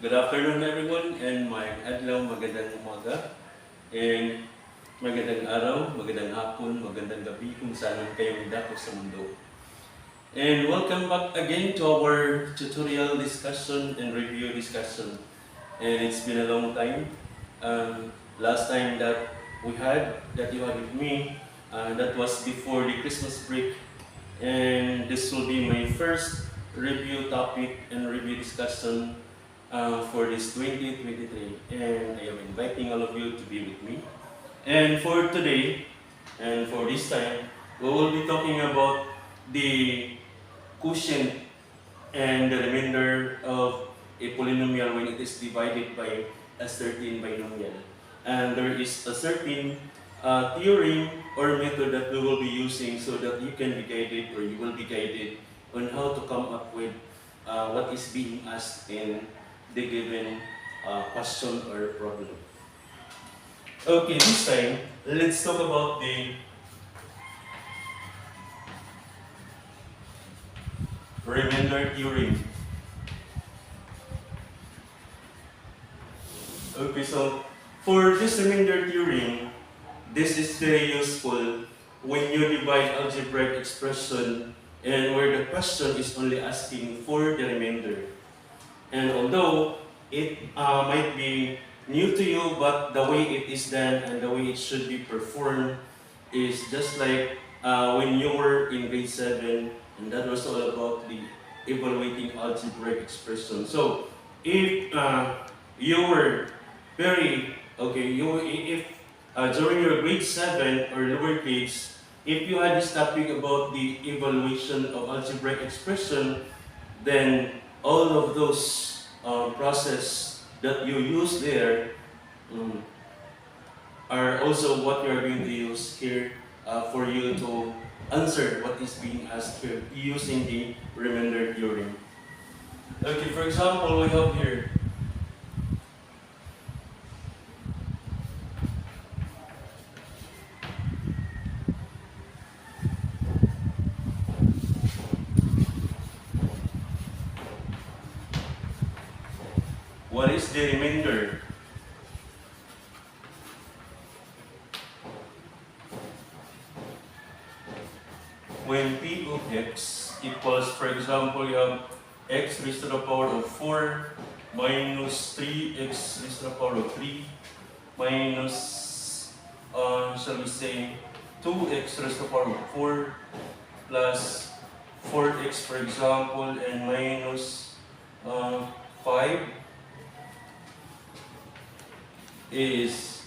Good afternoon everyone, and magandang umaga, and magandang araw, magandang hapon, magandang gabi kung saan kayong dako sa mundo. And welcome back again to our tutorial discussion and review discussion. And it's been a long time. Last time that you had with me, that was before the Christmas break. And this will be my first review topic and review discussion for this 2023, and I am inviting all of you to be with me. And for today, and for this time, we will be talking about the quotient and the remainder of a polynomial when it is divided by a certain binomial. And there is a certain theorem or method that we will be using so that you can be guided, or you will be guided on how to come up with what is being asked in the given question or problem. Okay, this time, let's talk about the remainder theorem. Okay, so for this remainder theorem, this is very useful when you divide algebraic expression and where the question is only asking for the remainder. And although it might be new to you, but the way it is done and the way it should be performed is just like when you were in grade 7, and that was all about the evaluating algebraic expression. So if you were if during your grade 7 or lower grades, if you had this topic about the evaluation of algebraic expression, then all of those process that you use there are also what you are going to use here for you to answer what is being asked here using the remainder theorem. Okay, for example, we have here what is the remainder? When p of x equals, for example, you have x raised to the power of 4 minus 3x raised to the power of 3 minus, shall we say, 2x raised to the power of 4 plus 4x, for example, and minus 5 is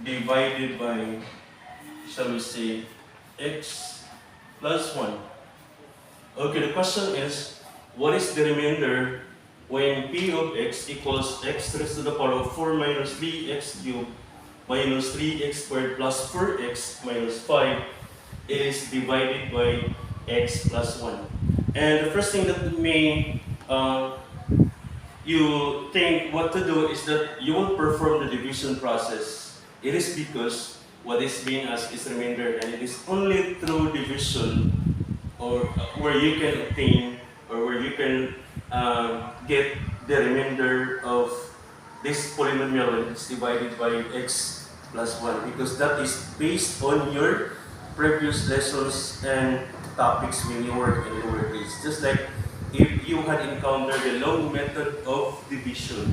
divided by, shall we say, x plus 1. Okay, the question is, what is the remainder when p of x equals x raised to the power of 4 minus 3x cubed minus 3x squared plus 4x minus 5 is divided by x plus 1. And the first thing that may you think what to do is that you will perform the division process. It is because what is being asked is remainder, and it is only through division or where you can obtain or where you can get the remainder of this polynomial when it's divided by x plus 1, because that is based on your previous lessons and topics when you were in lower grades. Just like if you had encountered the long method of division.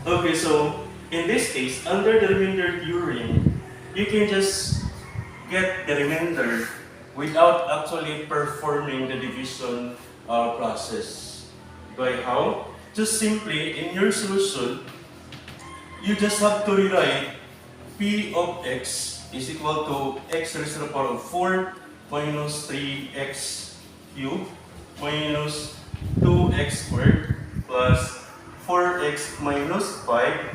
Okay, so in this case, under the remainder theorem, you can just get the remainder without actually performing the division process. By how? Just simply, in your solution, you just have to rewrite p of x is equal to x raised to the power of 4 minus 3x cubed minus 2x squared plus 4x minus 5,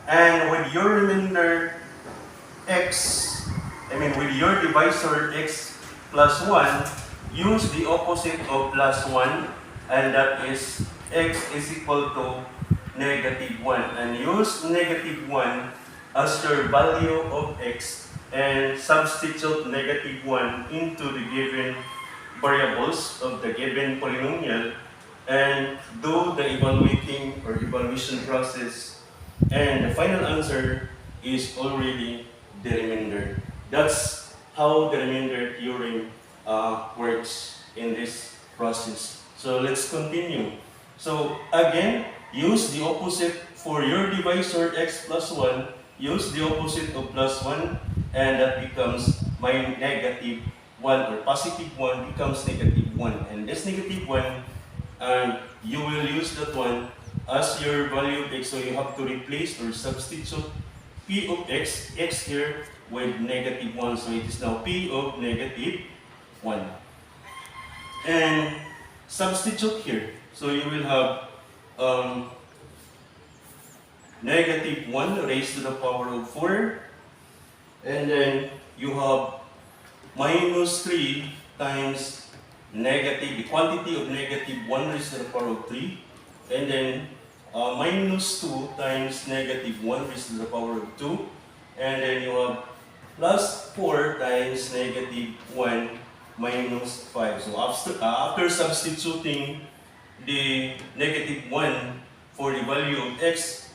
and with your remainder with your divisor x plus 1, use the opposite of plus 1, and that is x is equal to negative 1, and use negative 1 as your value of x and substitute negative 1 into the given variables of the given polynomial and do the evaluating or evaluation process, and the final answer is already the remainder. That's how the remainder theorem works in this process. So let's continue. So again, use the opposite for your divisor x plus 1, use the opposite of plus 1, and that becomes my negative 1, or positive 1 becomes negative 1. And this negative 1, you will use that one as your value of x, so you have to replace or substitute p of x here with negative 1, so it is now p of negative 1. And substitute here, so you will have negative 1 raised to the power of 4, and then you have minus 3 times negative, the quantity of negative 1 raised to the power of 3, and then minus 2 times negative 1 raised to the power of 2, and then you have plus 4 times negative 1 minus 5. So after substituting the negative 1 for the value of x,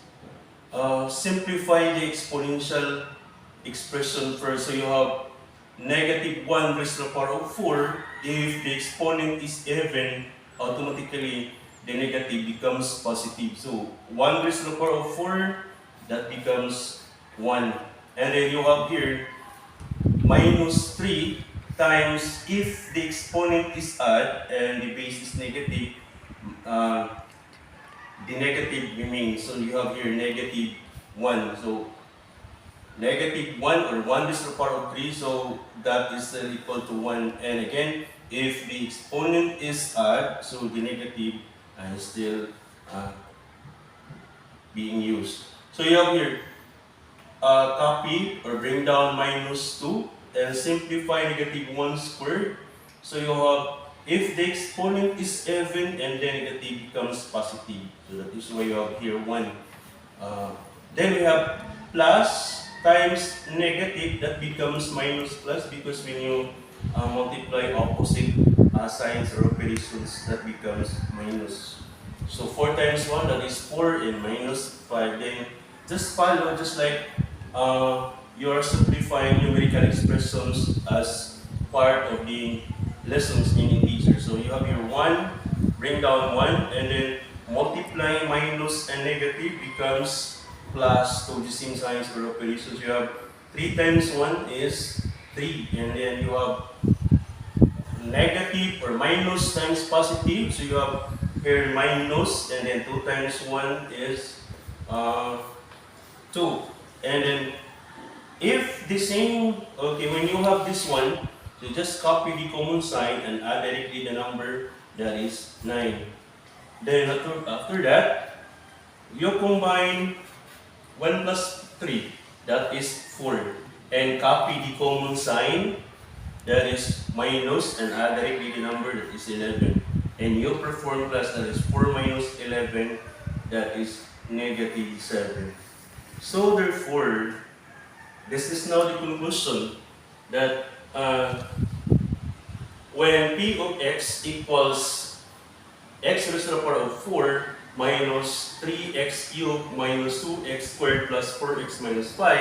simplify the exponential expression first. So you have negative 1 raised to the power of 4. If the exponent is even, automatically the negative becomes positive. So 1 raised to the power of 4, that becomes 1. And then you have here minus 3 times, if the exponent is odd and the base is negative, the negative remains. So you have here negative 1. So negative 1 or 1 raised to the power of 3, so that is still equal to 1. And again, if the exponent is odd, so the negative is still being used. So you have here copy or bring down minus 2 and simplify negative 1 squared. So you have, if the exponent is even and then negative becomes positive. So that is why you have here 1. Then we have plus times negative, that becomes minus plus, because when you multiply opposite signs or operations, that becomes minus. So 4 times 1, that is 4, and minus 5. Then just follow, just like you are simplifying numerical expressions as part of the lessons in integer. So you have your 1, bring down 1, and then multiply minus and negative becomes plus to the same signs or operations. You have 3 times 1 is 3, and then you have negative or minus times positive. So you have here minus, and then 2 times 1 is 2. And then if the same, okay, when you have this one, so just copy the common sign and add directly the number, that is 9. Then after that, you combine 1 plus 3, that is 4. And copy the common sign, that is minus, and add directly the number, that is 11. And you perform plus, that is 4 minus 11, that is negative 7. So therefore, this is now the conclusion that when p of x equals x raised to the power of 4 minus 3x cubed minus 2x squared plus 4x minus 5,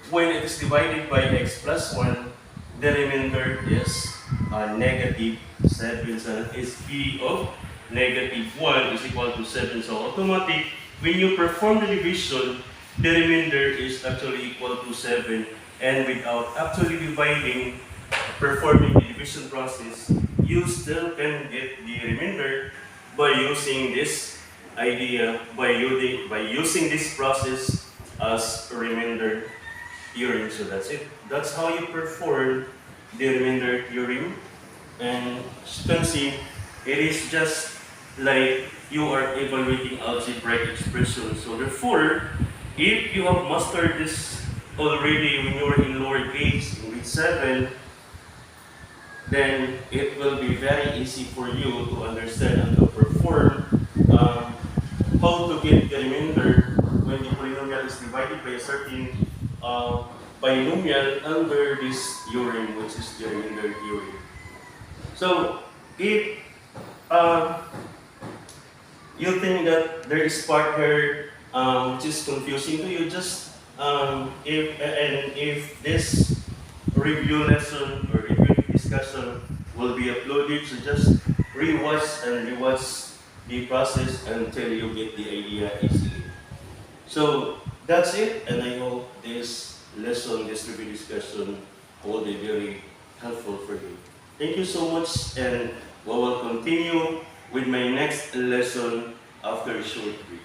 when it is divided by x plus 1, the remainder is negative 7. So that is p of negative 1 is equal to 7. So automatic, when you perform the division, the remainder is actually equal to 7. And without actually dividing, performing the division process, you still can get the remainder by using this idea, by using this process as a remainder theorem. So that's it. That's how you perform the remainder theorem. And as you can see, it is just like you are evaluating algebraic expressions. So therefore, if you have mastered this already when you are in lower grades, in grade 7, then it will be very easy for you to understand and to perform how to get the remainder when the polynomial is divided by a certain binomial under this theorem, which is the remainder theorem. So if you think that there is part here which is confusing to you, just if this review lesson or review discussion will be uploaded, so just rewatch and rewatch the process until you get the idea easily. So that's it, and I hope this lesson, this review discussion will be very helpful for you. Thank you so much, and we will continue with my next lesson after a short break.